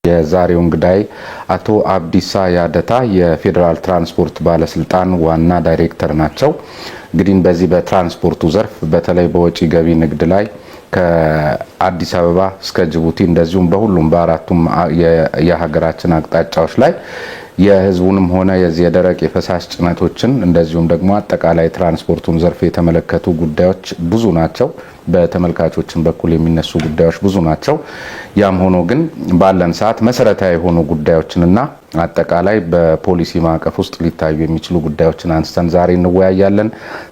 የዛሬው እንግዳይ አቶ አብዲሳ ያደታ የፌዴራል ትራንስፖርት ባለስልጣን ዋና ዳይሬክተር ናቸው። እንግዲህ በዚህ በትራንስፖርቱ ዘርፍ በተለይ በወጪ ገቢ ንግድ ላይ ከአዲስ አበባ እስከ ጅቡቲ እንደዚሁም በሁሉም በአራቱም የሀገራችን አቅጣጫዎች ላይ የህዝቡንም ሆነ የደረቅ የፈሳሽ ጭነቶችን እንደዚሁም ደግሞ አጠቃላይ ትራንስፖርቱን ዘርፍ የተመለከቱ ጉዳዮች ብዙ ናቸው። በተመልካቾችን በኩል የሚነሱ ጉዳዮች ብዙ ናቸው። ያም ሆኖ ግን ባለን ሰዓት መሰረታዊ የሆኑ ጉዳዮችንና አጠቃላይ በፖሊሲ ማዕቀፍ ውስጥ ሊታዩ የሚችሉ ጉዳዮችን አንስተን ዛሬ እንወያያለን።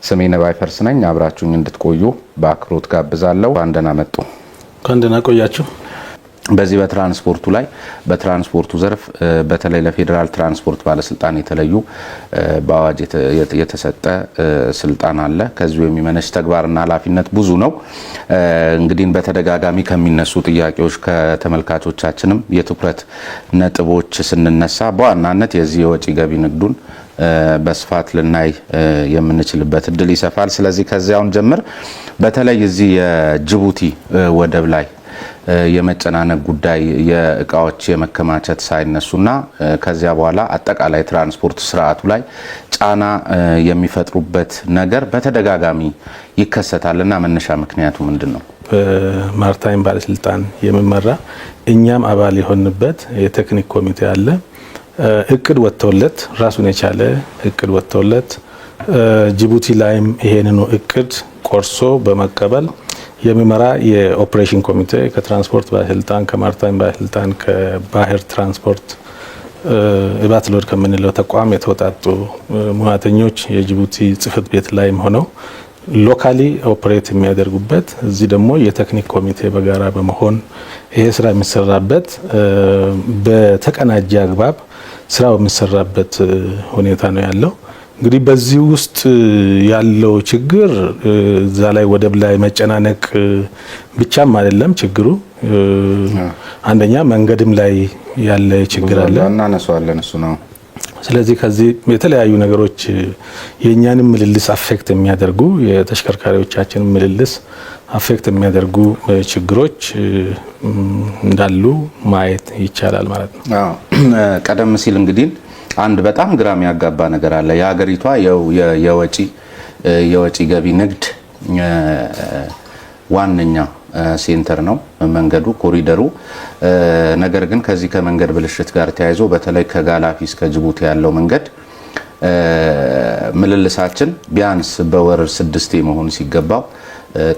ስሜ ነባይ ፈርስ ነኝ። አብራችሁኝ እንድትቆዩ በአክብሮት ጋብዛለሁ። አንደና መጡ ከእንደና ቆያችሁ። በዚህ በትራንስፖርቱ ላይ በትራንስፖርቱ ዘርፍ በተለይ ለፌዴራል ትራንስፖርት ባለስልጣን የተለዩ በአዋጅ የተሰጠ ስልጣን አለ። ከዚሁ የሚመነጭ ተግባርና ኃላፊነት ብዙ ነው። እንግዲህ በተደጋጋሚ ከሚነሱ ጥያቄዎች ከተመልካቾቻችንም የትኩረት ነጥቦች ስንነሳ በዋናነት የዚህ የወጪ ገቢ ንግዱን በስፋት ልናይ የምንችልበት እድል ይሰፋል። ስለዚህ ከዚያውን ጀምር በተለይ እዚህ የጅቡቲ ወደብ ላይ የመጨናነቅ ጉዳይ የእቃዎች የመከማቸት ሳይነሱና ከዚያ በኋላ አጠቃላይ ትራንስፖርት ስርዓቱ ላይ ጫና የሚፈጥሩበት ነገር በተደጋጋሚ ይከሰታልና መነሻ ምክንያቱ ምንድነው? በማርታይም ባለስልጣን የሚመራ እኛም አባል የሆንበት የቴክኒክ ኮሚቴ አለ። እቅድ ወጥቶለት ራሱን የቻለ እቅድ ወጥቶለት ጅቡቲ ላይም ይሄንኑ እቅድ ቆርሶ በመቀበል የሚመራ የኦፕሬሽን ኮሚቴ ከትራንስፖርት ባለስልጣን ከማርታይም ባለስልጣን ከባህር ትራንስፖርት ኢባትሎድ ከምንለው ተቋም የተወጣጡ ሙያተኞች የጅቡቲ ጽህፈት ቤት ላይም ሆነው ሎካሊ ኦፕሬት የሚያደርጉበት እዚህ ደግሞ የቴክኒክ ኮሚቴ በጋራ በመሆን ይሄ ስራ የሚሰራበት በተቀናጀ አግባብ ስራው የሚሰራበት ሁኔታ ነው ያለው። እንግዲህ በዚህ ውስጥ ያለው ችግር እዛ ላይ ወደብ ላይ መጨናነቅ ብቻም አይደለም ችግሩ። አንደኛ መንገድም ላይ ያለ ችግር አለ እናነሳዋለን እሱ ነው። ስለዚህ ከዚህ የተለያዩ ነገሮች የኛንም ምልልስ አፌክት የሚያደርጉ የተሽከርካሪዎቻችንን ምልልስ አፌክት የሚያደርጉ ችግሮች እንዳሉ ማየት ይቻላል ማለት ነው። ቀደም ሲል እንግዲህ አንድ በጣም ግራም ያጋባ ነገር አለ። የሀገሪቷ የወጪ ገቢ ንግድ ዋነኛ ሴንተር ነው መንገዱ፣ ኮሪደሩ። ነገር ግን ከዚህ ከመንገድ ብልሽት ጋር ተያይዞ በተለይ ከጋላፊ እስከ ጅቡቲ ያለው መንገድ ምልልሳችን ቢያንስ በወር 6 መሆን ሲገባው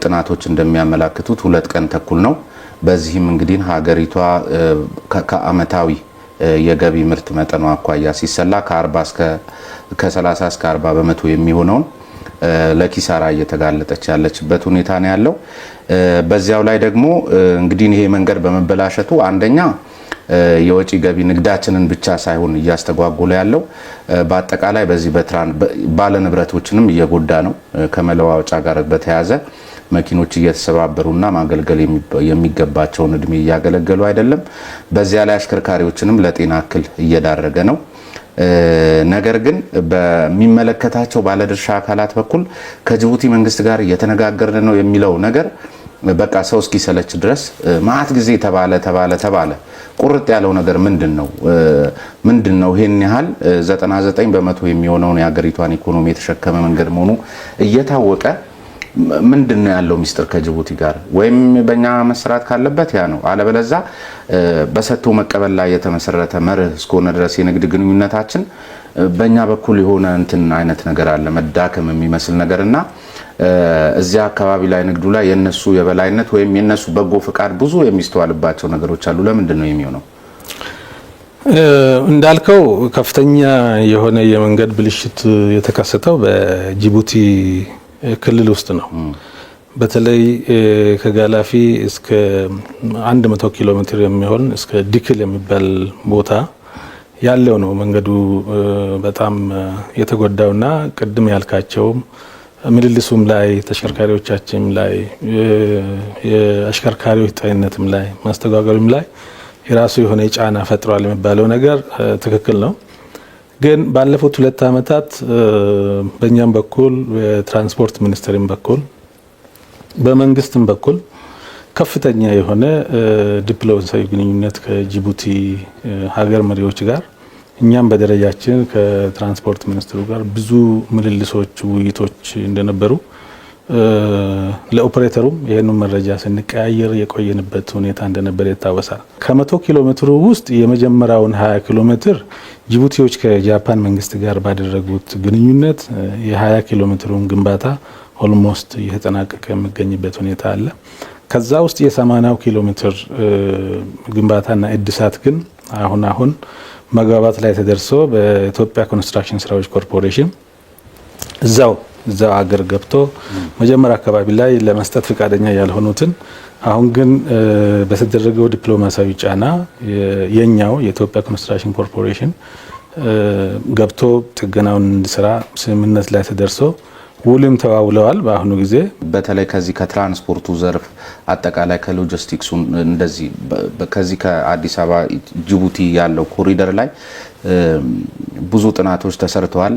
ጥናቶች እንደሚያመላክቱት 2 ቀን ተኩል ነው። በዚህም እንግዲህ ሀገሪቷ ከአመታዊ የገቢ ምርት መጠኑ አኳያ ሲሰላ ከ30 እስከ 40 በመቶ የሚሆነውን ለኪሳራ እየተጋለጠች ያለችበት ሁኔታ ነው ያለው። በዚያው ላይ ደግሞ እንግዲህ ይሄ መንገድ በመበላሸቱ አንደኛ የወጪ ገቢ ንግዳችንን ብቻ ሳይሆን እያስተጓጎለ ያለው በአጠቃላይ በዚህ ባለ ንብረቶችንም እየጎዳ ነው። ከመለዋወጫ ጋር በተያያዘ መኪኖች እየተሰባበሩና ማገልገል የሚገባቸውን እድሜ እያገለገሉ አይደለም። በዚያ ላይ አሽከርካሪዎችንም ለጤና እክል እየዳረገ ነው። ነገር ግን በሚመለከታቸው ባለድርሻ አካላት በኩል ከጅቡቲ መንግስት ጋር እየተነጋገርን ነው የሚለው ነገር በቃ ሰው እስኪሰለች ድረስ ማአት ጊዜ ተባለ። ቁርጥ ያለው ነገር ምንድነው? ይሄን ያህል 99 በመቶ የሚሆነውን የሀገሪቷን ኢኮኖሚ የተሸከመ መንገድ መሆኑ እየታወቀ ምንድነው ያለው ሚስጥር ከጅቡቲ ጋር? ወይም በእኛ መስራት ካለበት ያ ነው። አለበለዛ በሰጥቶ መቀበል ላይ የተመሰረተ መርህ እስከሆነ ድረስ የንግድ ግንኙነታችን በእኛ በኩል የሆነ አይነት ነገር አለ፣ መዳከም የሚመስል ነገርና እዚያ አካባቢ ላይ ንግዱ ላይ የነሱ የበላይነት ወይም የነሱ በጎ ፍቃድ ብዙ የሚስተዋልባቸው ነገሮች አሉ። ለምንድን ነው የሚሆነው? እንዳልከው ከፍተኛ የሆነ የመንገድ ብልሽት የተከሰተው በጅቡቲ ክልል ውስጥ ነው። በተለይ ከጋላፊ እስከ 100 ኪሎ ሜትር የሚሆን እስከ ዲክል የሚባል ቦታ ያለው ነው መንገዱ በጣም የተጎዳውና ቅድም ያልካቸው ምልልሱም ላይ ተሽከርካሪዎቻችንም ላይ የአሽከርካሪዎች ጤንነትም ላይ ማስተጓጎልም ላይ የራሱ የሆነ ጫና ፈጥሯል የሚባለው ነገር ትክክል ነው። ግን ባለፉት 2 አመታት በእኛም በኩል በትራንስፖርት ሚኒስቴርም በኩል በመንግስትም በኩል ከፍተኛ የሆነ ዲፕሎማሲያዊ ግንኙነት ከጅቡቲ ሀገር መሪዎች ጋር እኛም በደረጃችን ከትራንስፖርት ሚኒስትሩ ጋር ብዙ ምልልሶች፣ ውይይቶች እንደነበሩ ለኦፕሬተሩም ይህንን መረጃ ስንቀያየር የቆየንበት ሁኔታ እንደነበረ ይታወሳል። ከ100 ኪሎ ሜትሩ ውስጥ የመጀመሪያውን 20 ኪሎ ሜትር ጅቡቲዎች ከጃፓን መንግስት ጋር ባደረጉት ግንኙነት የ20 ኪሎ ሜትሩን ግንባታ ኦልሞስት እየተጠናቀቀ የሚገኝበት ሁኔታ አለ። ከዛ ውስጥ የ80 ኪሎ ሜትር ግንባታና እድሳት ግን አሁን መግባባት ላይ ተደርሶ በኢትዮጵያ ኮንስትራክሽን ስራዎች ኮርፖሬሽን እዛው አገር ገብቶ መጀመሪያ አካባቢ ላይ ለመስጠት ፈቃደኛ ያልሆኑትን አሁን ግን በተደረገው ዲፕሎማሲያዊ ጫና የኛው የኢትዮጵያ ኮንስትራክሽን ኮርፖሬሽን ገብቶ ጥገናውን እንዲሰራ ስምምነት ላይ ተደርሶ ውልም ተዋውለዋል። በአሁኑ ጊዜ በተለይ ከዚህ ከትራንስፖርቱ ዘርፍ አጠቃላይ ከሎጂስቲክሱ እንደዚህ ከዚህ ከአዲስ አበባ ጅቡቲ ያለው ኮሪደር ላይ ብዙ ጥናቶች ተሰርተዋል።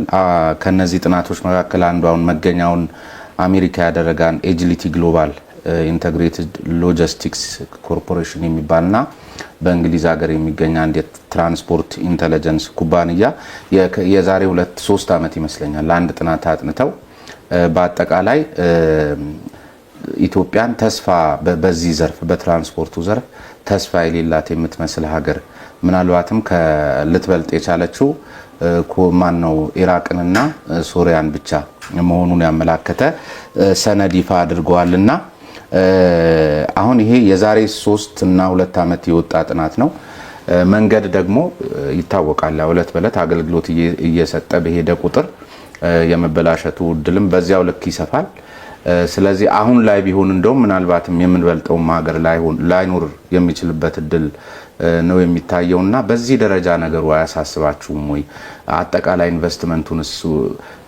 ከነዚህ ጥናቶች መካከል አንዱ አሁን መገኛውን አሜሪካ ያደረጋን ኤጂሊቲ ግሎባል ኢንተግሬትድ ሎጂስቲክስ ኮርፖሬሽን የሚባልና በእንግሊዝ ሀገር የሚገኝ አንድ የትራንስፖርት ኢንተለጀንስ ኩባንያ የዛሬ 2-3 ዓመት ይመስለኛል አንድ ጥናት አጥንተው በአጠቃላይ ኢትዮጵያን ተስፋ በዚህ ዘርፍ በትራንስፖርቱ ዘርፍ ተስፋ የሌላት የምትመስል ሀገር ምናልባትም ልትበልጥ የቻለችው ማነው ኢራቅንና ሶሪያን ብቻ መሆኑን ያመላከተ ሰነድ ይፋ አድርገዋልና አሁን ይሄ የዛሬ 3 እና 2 ዓመት የወጣ ጥናት ነው። መንገድ ደግሞ ይታወቃል ዕለት በዕለት አገልግሎት እየሰጠ በሄደ ቁጥር የመበላሸቱ እድልም በዚያው ልክ ይሰፋል። ስለዚህ አሁን ላይ ቢሆን እንደውም ምናልባትም የምንበልጠው ሀገር ላይኖር የሚችልበት እድል ነው የሚታየውና በዚህ ደረጃ ነገሩ አያሳስባችሁም ወይ? አጠቃላይ ኢንቨስትመንቱን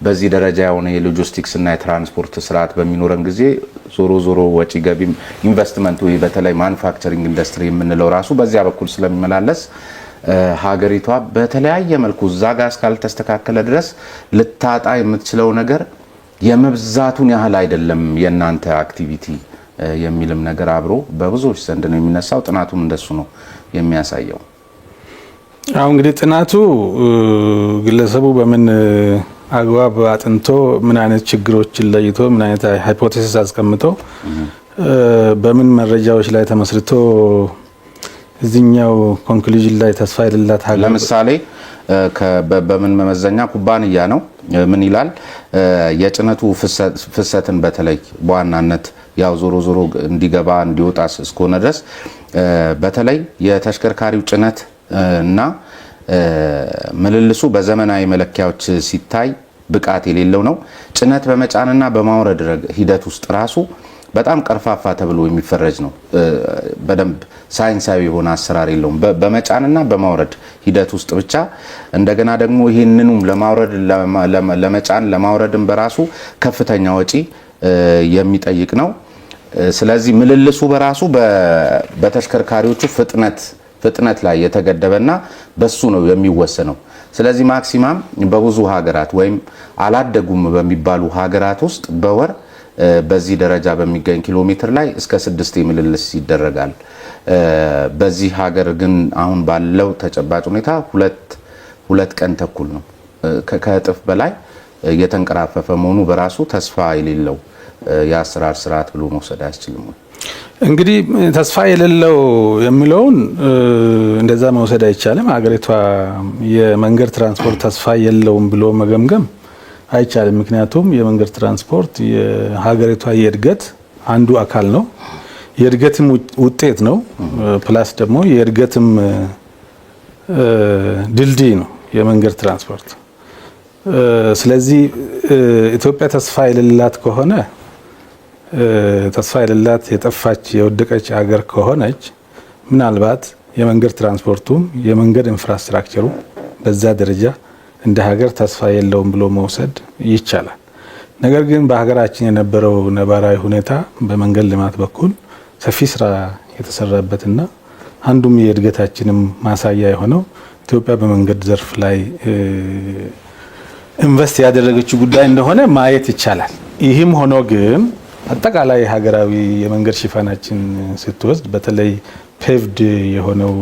በዚህ ደረጃ የሆነ የሎጂስቲክስ እና የትራንስፖርት ስርዓት በሚኖረን ጊዜ ዞሮ ወጪ ገቢ ኢንቨስትመንቱ በተለይ ማኑፋክቸሪንግ ኢንዱስትሪ የምንለው ራሱ በዚያ በኩል ስለሚመላለስ ሀገሪቷ በተለያየ መልኩ እዛ ጋር እስካልተስተካከለ ድረስ ልታጣ የምትችለው ነገር የመብዛቱን ያህል አይደለም የናንተ አክቲቪቲ የሚልም ነገር አብሮ በብዙዎች ዘንድ ነው የሚነሳው። ጥናቱም እንደሱ ነው የሚያሳየው። አሁን እንግዲህ ጥናቱ ግለሰቡ በምን አግባብ አጥንቶ ምን አይነት ችግሮችን ለይቶ ምን አይነት ሃይፖቴሲስ አስቀምጦ በምን መረጃዎች ላይ ተመስርቶ እዚህኛው ኮንክሉዥን ላይ ተስፋ የሌላት ሀገር ለምሳሌ በምን መመዘኛ ኩባንያ ነው ምን ይላል? የጭነቱ ፍሰትን በተለይ በዋናነት ያው ዞሮ እንዲገባ እንዲወጣ እስከሆነ ድረስ በተለይ የተሽከርካሪው ጭነት እና ምልልሱ በዘመናዊ መለኪያዎች ሲታይ ብቃት የሌለው ነው። ጭነት በመጫንና በማውረድ ሂደት ውስጥ ራሱ በጣም ቀርፋፋ ተብሎ የሚፈረጅ ነው። በደንብ ሳይንሳዊ የሆነ አሰራር የለውም። በመጫንና በማውረድ ሂደት ውስጥ ብቻ እንደገና ደግሞ ይህንኑም ለማውረድ ለመጫን ለማውረድም በራሱ ከፍተኛ ወጪ የሚጠይቅ ነው። ስለዚህ ምልልሱ በራሱ በተሽከርካሪዎቹ ፍጥነት ላይ የተገደበና በሱ ነው የሚወሰነው። ስለዚህ ማክሲማም በብዙ ሀገራት ወይም አላደጉም በሚባሉ ሀገራት ውስጥ በወር በዚህ ደረጃ በሚገኝ ኪሎ ሜትር ላይ እስከ 6 ምልልስ ይደረጋል። በዚህ ሀገር ግን አሁን ባለው ተጨባጭ ሁኔታ 2 ቀን ተኩል ነው። ከእጥፍ በላይ የተንቀራፈፈ መሆኑ በራሱ ተስፋ የሌለው የአሰራር ስርዓት ብሎ መውሰድ አያስችልም። እንግዲህ ተስፋ የሌለው የሚለውን እንደዛ መውሰድ አይቻልም። ሀገሪቷ የመንገድ ትራንስፖርት ተስፋ የለውም ብሎ መገምገም አይቻልም። ምክንያቱም የመንገድ ትራንስፖርት የሀገሪቷ የእድገት አንዱ አካል ነው፣ የእድገትም ውጤት ነው። ፕላስ ደግሞ የእድገትም ድልድይ ነው የመንገድ ትራንስፖርት። ስለዚህ ኢትዮጵያ ተስፋ የሌላት ከሆነ ተስፋ የሌላት የጠፋች የወደቀች ሀገር ከሆነች ምናልባት የመንገድ ትራንስፖርቱም የመንገድ ኢንፍራስትራክቸሩ በዛ ደረጃ እንደ ሀገር ተስፋ የለውም ብሎ መውሰድ ይቻላል። ነገር ግን በሀገራችን የነበረው ነባራዊ ሁኔታ በመንገድ ልማት በኩል ሰፊ ስራ የተሰራበትና አንዱም የእድገታችንም ማሳያ የሆነው ኢትዮጵያ በመንገድ ዘርፍ ላይ ኢንቨስት ያደረገችው ጉዳይ እንደሆነ ማየት ይቻላል። ይህም ሆኖ ግን አጠቃላይ ሀገራዊ የመንገድ ሽፋናችን ስትወስድ በተለይ ፔቭድ የሆነው